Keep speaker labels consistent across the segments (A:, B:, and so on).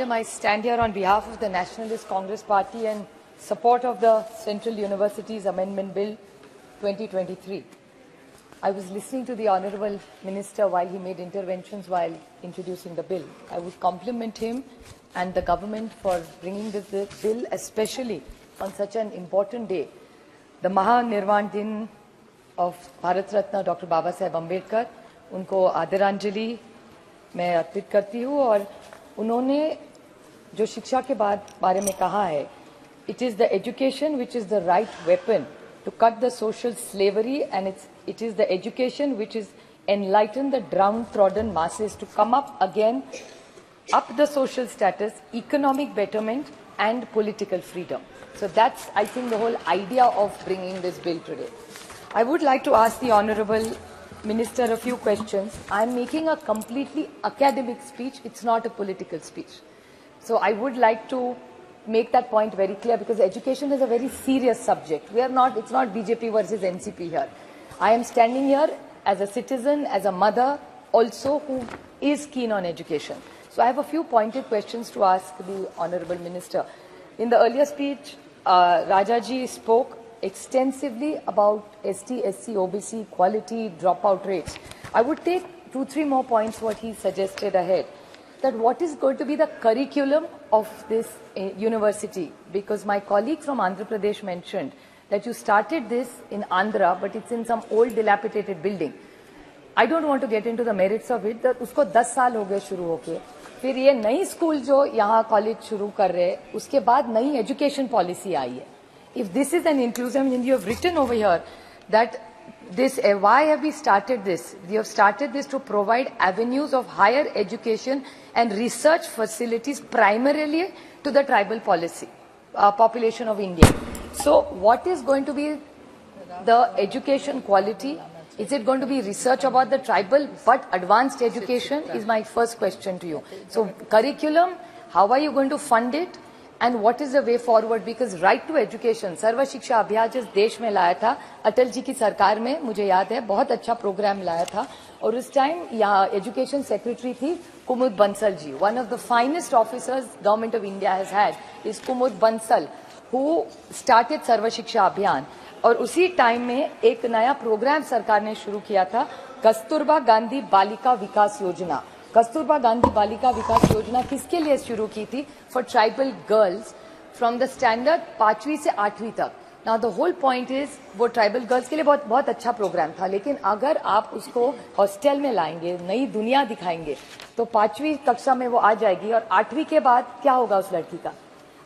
A: I stand here on behalf of the Nationalist Congress Party in support of the Central Universities Amendment Bill 2023. I was listening to the Honourable Minister while he made interventions while introducing the bill. I would compliment him and the government for bringing this bill, especially on such an important day, the Mahanirvan Din of Bharat Ratna Dr. Baba Saheb Ambedkar. उनको आदरांजलि मैं अर्पित करती हूँ और उन्होंने जो शिक्षा के बारे में कहा है, it is the education which is the right weapon to cut the social slavery, and it is the education which is enlighten the downtrodden masses to come up again, up the social status, economic betterment and political freedom. So that's, I think, the whole idea of bringing this bill today. I would like to ask the Honourable Minister a few questions. I am making a completely academic speech. It's not a political speech. So I would like to make that point very clear, because education is a very serious subject. It's not BJP versus NCP here. I am standing here as a citizen, as a mother also who is keen on education. So I have a few pointed questions to ask the Honourable Minister. In the earlier speech, Rajaji spoke extensively about ST, SC, OBC, equality, dropout rates. I would take 2-3 more points what he suggested ahead. That what is going to be the curriculum of this university, because my colleague from Andhra Pradesh mentioned that you started this in Andhra, but it's in some old dilapidated building. I don't want to get into the merits of it. That उसको 10 साल हो गए शुरू होके, फिर ये नई school जो यहाँ कॉलेज शुरू कर रहे हैं, उसके बाद नई एजुकेशन पॉलिसी आई है. If this is an inclusion, and you have written over here that this, why have we started this? We have started this to provide avenues of higher education and research facilities primarily to the tribal population of India. So what is going to be the education quality? Is it going to be research about the tribal but advanced education is my first question to you. So curriculum, how are you going to fund it? And what is the way forward? Because right to education, सर्व शिक्षा अभियान जिस देश में लाया था, अटल जी की सरकार में, मुझे याद है, बहुत अच्छा प्रोग्राम लाया था. और उस टाइम यहाँ एजुकेशन सेक्रेटरी थी कुमुद Bansal ji. One of the finest officers government of India has had is Kumud Bansal, who started सर्व शिक्षा अभियान. और उसी टाइम में एक नया प्रोग्राम सरकार ने शुरू किया था, कस्तूरबा गांधी बालिका विकास योजना. कस्तूरबा गांधी बालिका विकास योजना किसके लिए शुरू की थी? For tribal girls from the standard 5वीं से 8वीं तक. Now the whole point is, वो ट्राइबल गर्ल्स के लिए बहुत अच्छा प्रोग्राम था, लेकिन अगर आप उसको हॉस्टल में लाएंगे, नई दुनिया दिखाएंगे, तो 5वीं कक्षा में वो आ जाएगी और 8वीं के बाद क्या होगा उस लड़की का?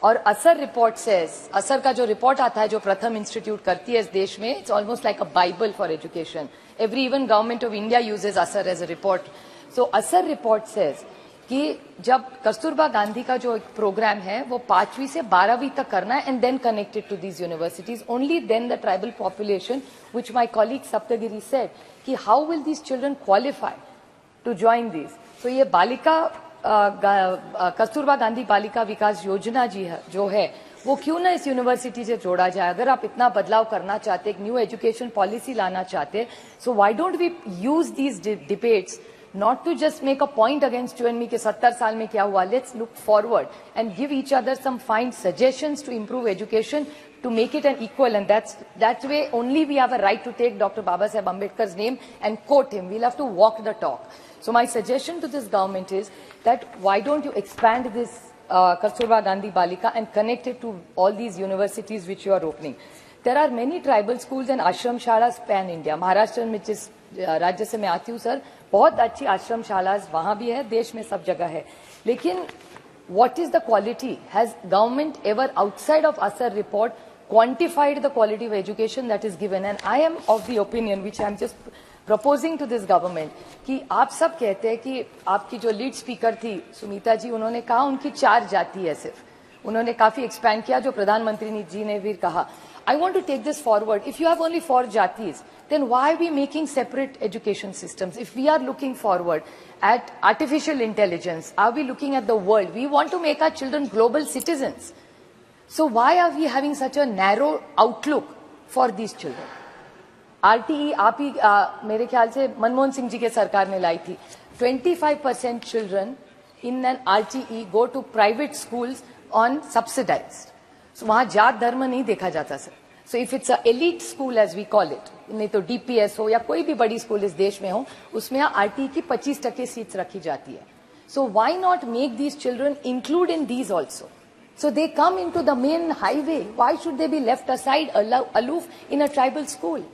A: और असर रिपोर्ट से, असर का जो रिपोर्ट आता है, जो प्रथम इंस्टीट्यूट करती है इस देश में, it's almost like a bible for education. Every even government of India uses ASER as a report. So ASER report says कि जब कस्तूरबा गांधी का जो एक प्रोग्राम है वो 5वीं से 12वीं तक करना है, and then connected to these universities, only then the tribal population, which my colleague Saptagiri said कि how will these children qualify to join these. So ये बालिका कस्तूरबा गांधी बालिका विकास योजना जी है जो है, वो क्यों ना इस यूनिवर्सिटी से जोड़ा जाए? अगर आप इतना बदलाव करना चाहते, एक न्यू एजुकेशन पॉलिसी लाना चाहते, so why don't we use these debates not to just make a point against you and me कि 70 साल में क्या हुआ. Let's look forward and give each other some fine suggestions to improve education, to make it an equal, and that way only we have a right to take Dr. Baba Saheb Ambedkar's name and quote him. We'll have to walk the talk. So my suggestion to this government is that why don't you expand this Kasturba Gandhi Balika and connect it to all these universities which you are opening. There are many tribal schools and ashram shalas pan India. Maharashtra में जिस राज्य से मैं आती हूँ sir, बहुत अच्छी आश्रम शालास वहाँ भी है, देश में सब जगह है. लेकिन what is the quality? Has government ever outside of Asar report quantified the quality of education that is given? And I am of the opinion, which I am just proposing to this government, कि आप सब कहते हैं कि आपकी जो lead speaker थी सुनीता जी, उन्होंने कहा उनकी 4 जाति है सिर्फ. उन्होंने काफी एक्सपैंड किया, जो प्रधानमंत्री जी ने भी कहा. I want to take this forward. If you have only 4 jatis, then why are we making separate education systems? If we are looking forward at artificial intelligence, are we looking at the world? We want to make our children global citizens. So why are we having such a narrow outlook for these children? RTE आप ही मेरे ख्याल से मनमोहन सिंह जी के सरकार ने लाई थी. 25% children in an RTE go to private schools on subsidized. So वहाँ जात धर्म नहीं देखा जाता sir. So if it's a elite school as we call it, नहीं तो DPS हो या कोई भी बड़ी स्कूल इस देश में हो, उसमें RTE की 25% सीट्स रखी जाती है. So why not make these children include in these also? So they come into the main highway. Why should they be left aside, aloof in a tribal school?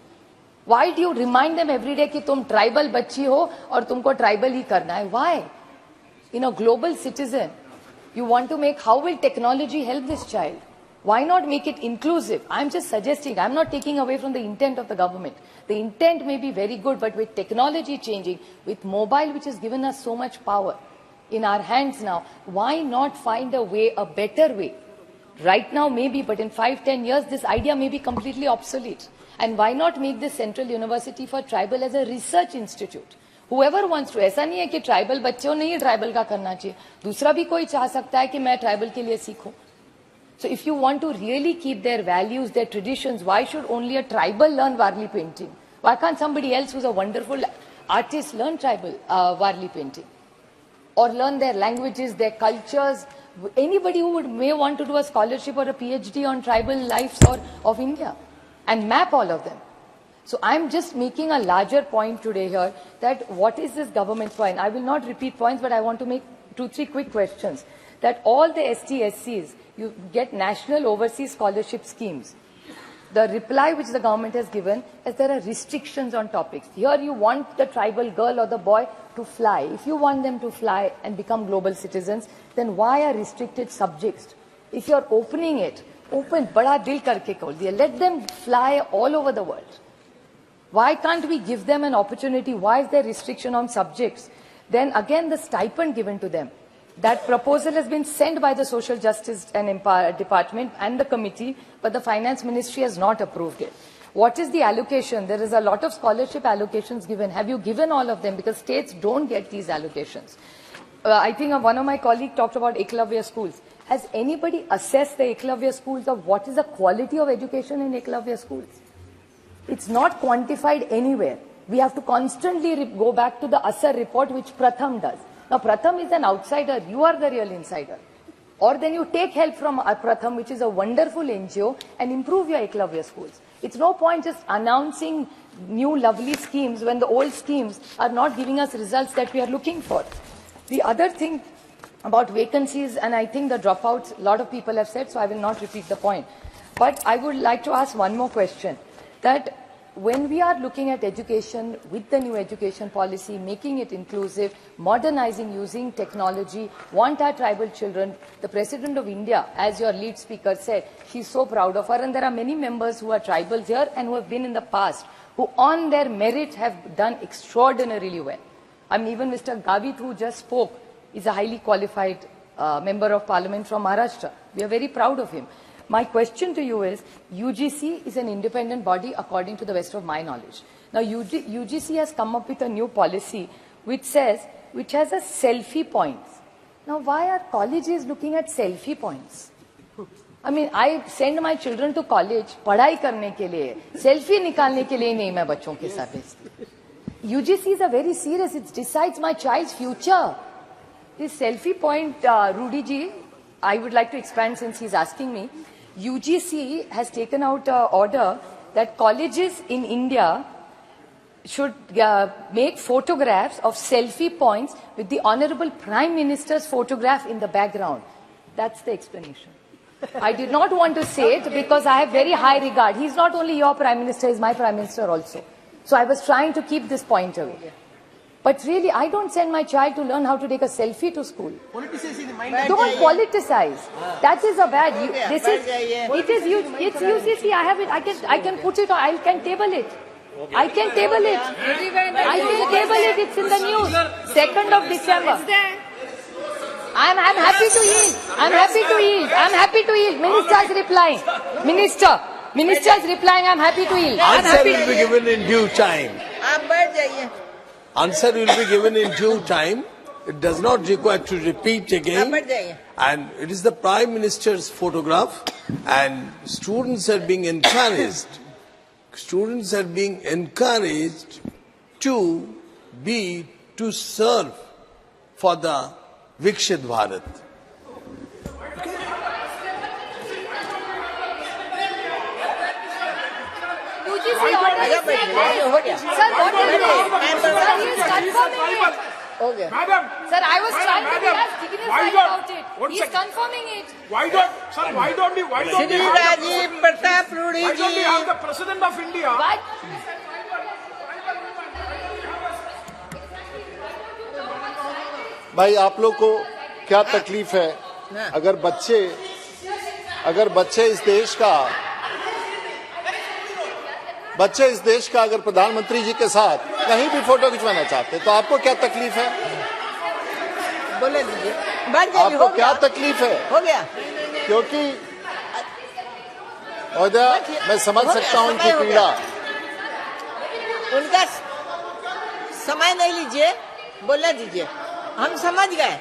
A: Why do you remind them every day कि तुम tribal बच्ची हो और तुमको tribal ही करना है? Why? In a global citizen, you want to make, how will technology help this child? Why not make it inclusive? I'm just suggesting, I'm not taking away from the intent of the government. The intent may be very good, but with technology changing, with mobile which has given us so much power in our hands now, why not find a way, a better way? Right now maybe, but in 5-10 years, this idea may be completely obsolete. And why not make this Central University for Tribal as a research institute? Whoever wants to, ऐसा नहीं है कि tribal बच्चों ने ही tribal का करना चाहिए, दूसरा भी कोई चाह सकता है कि मैं ट्राइबल के लिए सीखूं. So if you want to really keep their values, their traditions, why should only a tribal learn Warli painting? Why can't somebody else who's a wonderful artist learn tribal Warli painting? Or learn their languages, their cultures? Anybody who may want to do a scholarship or a PhD on tribal lives of India and map all of them. So I'm just making a larger point today here that what is this government's point? I will not repeat points, but I want to make 2-3 quick questions. That all the ST-SCs, you get national overseas scholarship schemes. The reply which the government has given is there are restrictions on topics. Here you want the tribal girl or the boy to fly. If you want them to fly and become global citizens, then why are restricted subjects? If you're opening it, open, bada dil karke kol diya. Let them fly all over the world. Why can't we give them an opportunity? Why is there restriction on subjects? Then again, the stipend given to them. That proposal has been sent by the Social Justice and Department and the committee, but the Finance Ministry has not approved it. What is the allocation? There is a lot of scholarship allocations given. Have you given all of them? Because states don't get these allocations. I think one of my colleagues talked about Eklavya schools. Has anybody assessed the Eklavya schools of what is the quality of education in Eklavya schools? It's not quantified anywhere. We have to constantly go back to the Asar report, which Pratham does. Now, Pratham is an outsider. You are the real insider. Or then you take help from Pratham, which is a wonderful NGO, and improve your Eklavya schools. It's no point just announcing new lovely schemes when the old schemes are not giving us results that we are looking for. The other thing about vacancies, and I think the dropouts, a lot of people have said, so I will not repeat the point. But I would like to ask one more question. That when we are looking at education with the new education policy, making it inclusive, modernizing using technology, want our tribal children, the President of India, as your lead speaker said, she's so proud of her, and there are many members who are tribals here and who have been in the past, who on their merit have done extraordinarily well. I mean, even Mr. Gavit, who just spoke, is a highly qualified member of parliament from Maharashtra. We are very proud of him. My question to you is, UGC is an independent body according to the best of my knowledge. Now, UGC has come up with a new policy which has a selfie points. Now, why are colleges looking at selfie points? I mean, I send my children to college, पढ़ाई करने के लिए, selfie निकालने के लिए नहीं मैं बच्चों के साथ भेजती. UGCs are very serious. It decides my child's future. This selfie point, Rudy ji, I would like to expand since he's asking me. UGC has taken out an order that colleges in India should make photographs of selfie points with the Honorable Prime Minister's photograph in the background. That's the explanation. I did not want to say it because I have very high regard. He's not only your Prime Minister, he's my Prime Minister also. So I was trying to keep this point away. But really, I don't send my child to learn how to take a selfie to school. Don't politicize. That is a bad. It's UCC. I have it. I can put it on. I can table it. I can table it. I can table it. It's in the news. 2nd of December. I'm happy to yield. I'm happy to yield. I'm happy to yield. Minister is replying. Minister is replying. I'm happy to yield.
B: Answer will be given in due time. Answer will be given in due time. It does not require to repeat again. And it is the Prime Minister's photograph, and students are being encouraged. Students are being encouraged to serve for the Vikshit Bharat.
A: UGC order is Sir, what is it? Sir, he is confirming it.
C: हो गया
D: Madam,
A: Sir, I was trying to be
D: Madam,
A: as dignified
D: why don't-
A: about it.
D: one
A: He is
D: second.
A: confirming it.
D: why don't we
C: Shri
D: have
C: Rajiv Pratap Rudy
D: why don't we have
C: ji
D: the President of India?
A: But
E: भाई आप लोग को क्या तकलीफ है अगर बच्चे इस देश का अगर प्रधानमंत्री जी के साथ कहीं भी फोटो खिंचवाना चाहते तो आपको क्या तकलीफ है?
C: बोले दीजिए बैठ जाइए
E: आपको
C: हो
E: क्या
C: गया
E: तकलीफ है?
C: हो गया
E: क्योंकि महोदया मैं समझ सकता हूं उनकी पीड़ा।
C: उनका समय नहीं लीजिए बोलने दीजिए हम समझ गए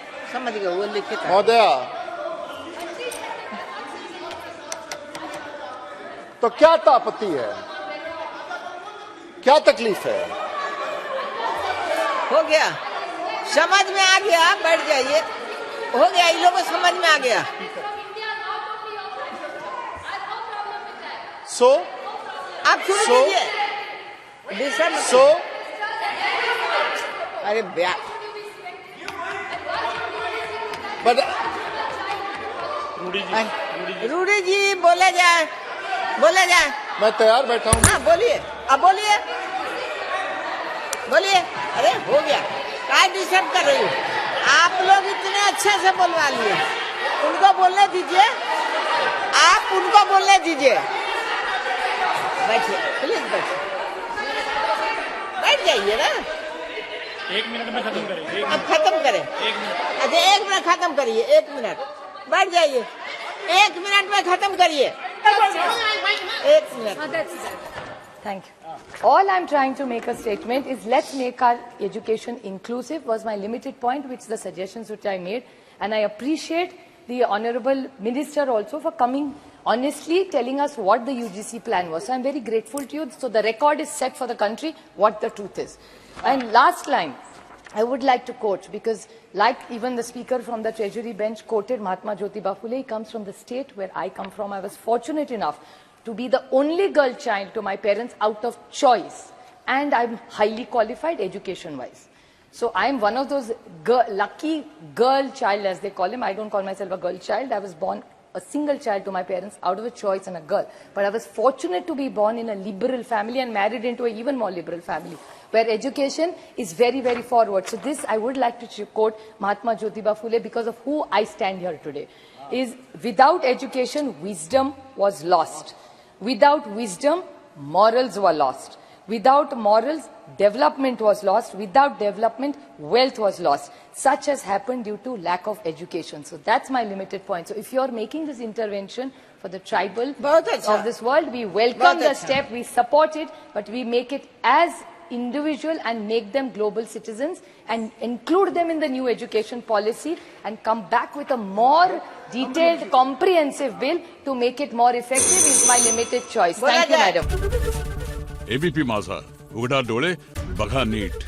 C: वो लिखित है
E: महोदया तो क्या आपत्ति है? क्या तकलीफ है?
C: हो गया समझ में आ गया बैठ जाइए हो गया इन लोगों को समझ में आ गया
E: सो
C: आप शुरू
E: So-
C: कीजिए विषय मत-
E: सो
C: अरे ब्या
E: बट
C: रूढ़ी जी बोले जाए
E: मैं तैयार बैठा हूं।
C: हाँ बोलिए अब बोलिए अरे हो गया क्या डिस्टर्ब कर रही हो आप लोग इतने अच्छे से बोलवा लिए उनको बोलने दीजिए आप उनको बोलने दीजिए बैठिए प्लीज बैठिए बैठ जाइए ना
D: 1 मिनट में खत्म करेंगे
C: अब खत्म करें
D: 1 मिनट
C: अच्छा 1 मिनट खत्म करिए 1 मिनट बैठ जाइए 1 मिनट में खत्म करिए 1 minute
A: thank you. All I'm trying to make a statement is let's make our education inclusive was my limited point, which the suggestions which I made. And I appreciate the Honorable Minister also for coming honestly telling us what the UGC plan was. So I'm very grateful to you. So the record is set for the country what the truth is. And last line, I would like to quote, because like even the speaker from the Treasury bench quoted Mahatma Jyotiba Phule, he comes from the state where I come from. I was fortunate enough to be the only girl child to my parents out of choice. And I'm highly qualified education-wise. So I'm one of those lucky girl child, as they call him. I don't call myself a girl child. I was born a single child to my parents out of a choice and a girl. But I was fortunate to be born in a liberal family and married into an even more liberal family, where education is very, very forward. So this, I would like to quote Mahatma Jyotiba Phule because of who I stand here today, is without education, wisdom was lost. Without wisdom, morals were lost. Without morals, development was lost. Without development, wealth was lost. Such has happened due to lack of education. So that's my limited point. So if you're making this intervention for the tribal
C: बहुत अच्छा।
A: of this world, we welcome
C: बहुत
A: the
C: अच्छा।
A: step, we support it, but we make it as individual and make them global citizens and include them in the new education policy and come back with a more detailed, comprehensive bill to make it more effective is my limited choice.
C: बोला
A: Thank you,
C: जाए।
A: madam.
F: ABP माझा उघडा डोळे बघा NEET.